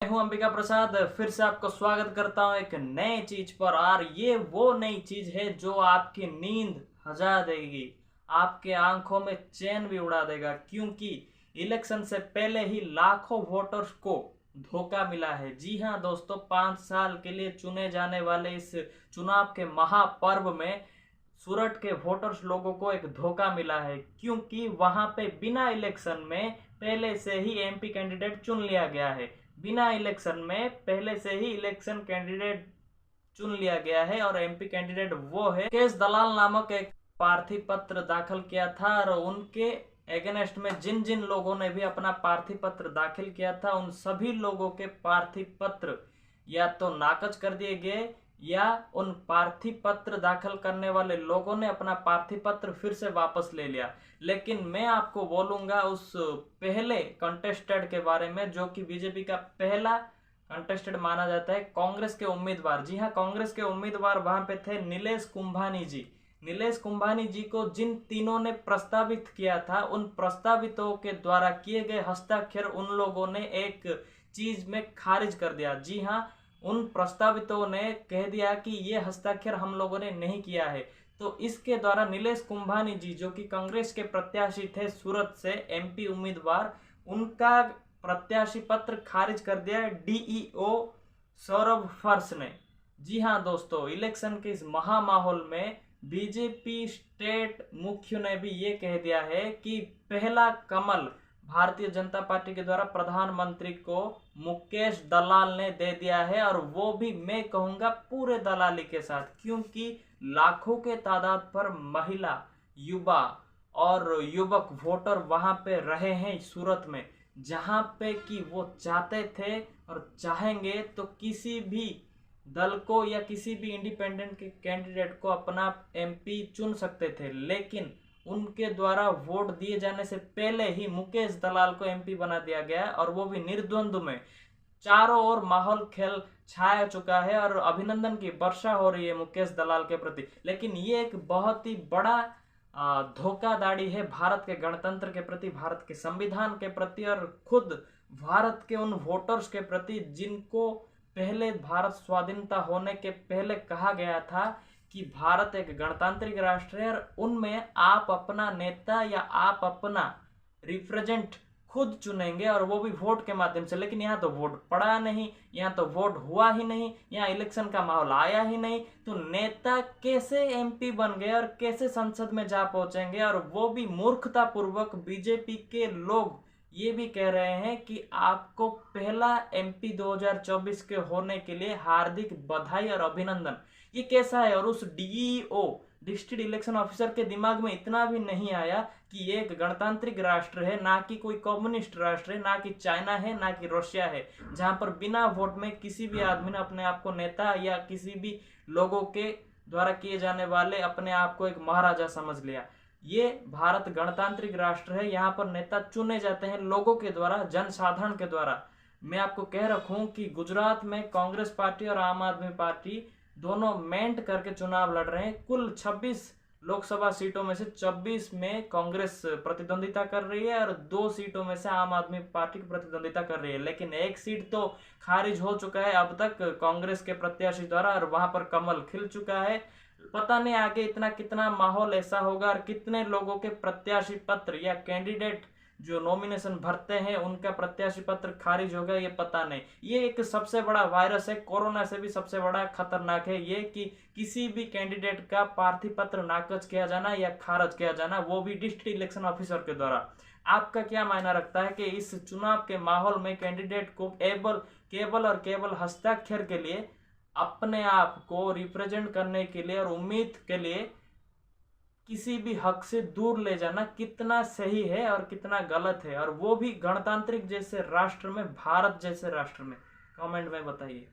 मैं हूं अंबिका प्रसाद, फिर से आपको स्वागत करता हूं एक नए चीज पर। और ये वो नई चीज है जो आपकी नींद हजा देगी, आपके आंखों में चैन भी उड़ा देगा, क्योंकि इलेक्शन से पहले ही लाखों वोटर्स को धोखा मिला है। जी हां दोस्तों, 5 साल के लिए चुने जाने वाले इस चुनाव के महापर्व में सूरत के वोटर्स लोगों को एक धोखा मिला है, क्योंकि वहां पे बिना इलेक्शन में पहले से ही एमपी कैंडिडेट चुन लिया गया है। बिना इलेक्शन में पहले से ही इलेक्शन कैंडिडेट चुन लिया गया है और एमपी कैंडिडेट वो है केस दलाल नामक एक पार्थिव पत्र दाखिल किया था। और उनके एगेंस्ट में जिन जिन लोगों ने भी अपना पार्थिव पत्र दाखिल किया था, उन सभी लोगों के पार्थिव पत्र या तो नाकच कर दिए गए या उन पार्थिव पत्र दाखिल करने वाले लोगों ने अपना पार्थिव पत्र फिर से वापस ले लिया। लेकिन मैं आपको बोलूंगा उस पहले कंटेस्टेड के बारे में, जो कि बीजेपी का पहला कंटेस्टेड माना जाता है, कांग्रेस के उम्मीदवार। जी हाँ, कांग्रेस के उम्मीदवार वहां पे थे नीलेश कुंभानी जी। नीलेश कुंभानी जी को जिन तीनों ने प्रस्तावित किया था, उन प्रस्तावितों के द्वारा किए गए हस्ताक्षर उन लोगों ने एक चीज में खारिज कर दिया। जी हाँ, उन प्रस्तावितों ने कह दिया कि ये हस्ताक्षर हम लोगों ने नहीं किया है। तो इसके द्वारा नीलेश कुंभानी जी, जो कि कांग्रेस के प्रत्याशी थे सूरत से एमपी उम्मीदवार, उनका प्रत्याशी पत्र खारिज कर दिया है डीईओ सौरभ फर्श ने। जी हाँ दोस्तों, इलेक्शन के इस महामाहौल में बीजेपी स्टेट मुख्य ने भी ये कह दिया है कि पहला कमल भारतीय जनता पार्टी के द्वारा प्रधानमंत्री को मुकेश दलाल ने दे दिया है। और वो भी मैं कहूंगा पूरे दलाली के साथ, क्योंकि लाखों के तादाद पर महिला, युवा और युवक वोटर वहां पे रहे हैं सूरत में, जहां पे कि वो चाहते थे और चाहेंगे तो किसी भी दल को या किसी भी इंडिपेंडेंट के कैंडिडेट को अपना एमपी चुन सकते थे। लेकिन उनके द्वारा वोट दिए जाने से पहले ही मुकेश दलाल को एमपी बना दिया गया, और वो भी निर्द्वंद्व में। चारों ओर माहौल खेल छाया चुका है और अभिनंदन की वर्षा हो रही है मुकेश दलाल के प्रति। लेकिन ये एक बहुत ही बड़ा धोखाधड़ी है भारत के गणतंत्र के प्रति, भारत के संविधान के प्रति और खुद भारत के उन वोटर्स के प्रति, जिनको पहले भारत स्वाधीनता होने के पहले कहा गया था कि भारत एक गणतांत्रिक राष्ट्र है और उनमें आप अपना नेता या आप अपना रिप्रेजेंट खुद चुनेंगे, और वो भी वोट के माध्यम से। लेकिन यहाँ तो वोट पड़ा नहीं, यहाँ तो वोट हुआ ही नहीं, यहाँ इलेक्शन का माहौल आया ही नहीं। तो नेता कैसे एमपी बन गए और कैसे संसद में जा पहुंचेंगे? और वो भी मूर्खतापूर्वक बीजेपी के लोग ये भी कह रहे हैं कि आपको पहला एमपी 2024 के होने के लिए हार्दिक बधाई और अभिनंदन। ये कैसा है? और उस डीईओ डिस्ट्रिक्ट इलेक्शन ऑफिसर के दिमाग में इतना भी नहीं आया कि ये एक गणतांत्रिक राष्ट्र है, ना कि कोई कम्युनिस्ट राष्ट्र है, ना कि चाइना है, ना कि रशिया है, जहां पर बिना वोट में किसी भी आदमी ने अपने आप को नेता या किसी भी लोगों के द्वारा किए जाने वाले अपने आप को एक महाराजा समझ लिया। ये भारत गणतांत्रिक राष्ट्र है, यहाँ पर नेता चुने जाते हैं लोगों के द्वारा, जनसाधारण के द्वारा। मैं आपको कह रखूं कि गुजरात में कांग्रेस पार्टी और आम आदमी पार्टी दोनों मेंट करके चुनाव लड़ रहे हैं। कुल 26 लोकसभा सीटों में से 24 में कांग्रेस प्रतिद्वंदिता कर रही है और 2 सीटों में से आम आदमी पार्टी की प्रतिद्वंदिता कर रही है। लेकिन एक सीट तो खारिज हो चुका है अब तक कांग्रेस के प्रत्याशी द्वारा, और वहां पर कमल खिल चुका है। पता नहीं आगे इतना कितना माहौल ऐसा होगा और कितने लोगों के प्रत्याशी पत्र या कैंडिडेट जो नॉमिनेशन भरते हैं उनका प्रत्याशी पत्र खारिज होगा, ये पता नहीं। ये एक सबसे बड़ा वायरस है, कोरोना से भी सबसे बड़ा खतरनाक है ये, कि किसी भी कैंडिडेट का पार्थिव पत्र नाकच किया जाना या खारिज किया जाना, वो भी डिस्ट्रिक्ट इलेक्शन ऑफिसर के द्वारा। आपका क्या मायना रखता है कि इस चुनाव के माहौल में कैंडिडेट को केवल और केवल हस्ताक्षर के लिए, अपने आप को रिप्रेजेंट करने के लिए और उम्मीद के लिए किसी भी हक से दूर ले जाना कितना सही है और कितना गलत है? और वो भी गणतांत्रिक जैसे राष्ट्र में, भारत जैसे राष्ट्र में। कमेंट में बताइए।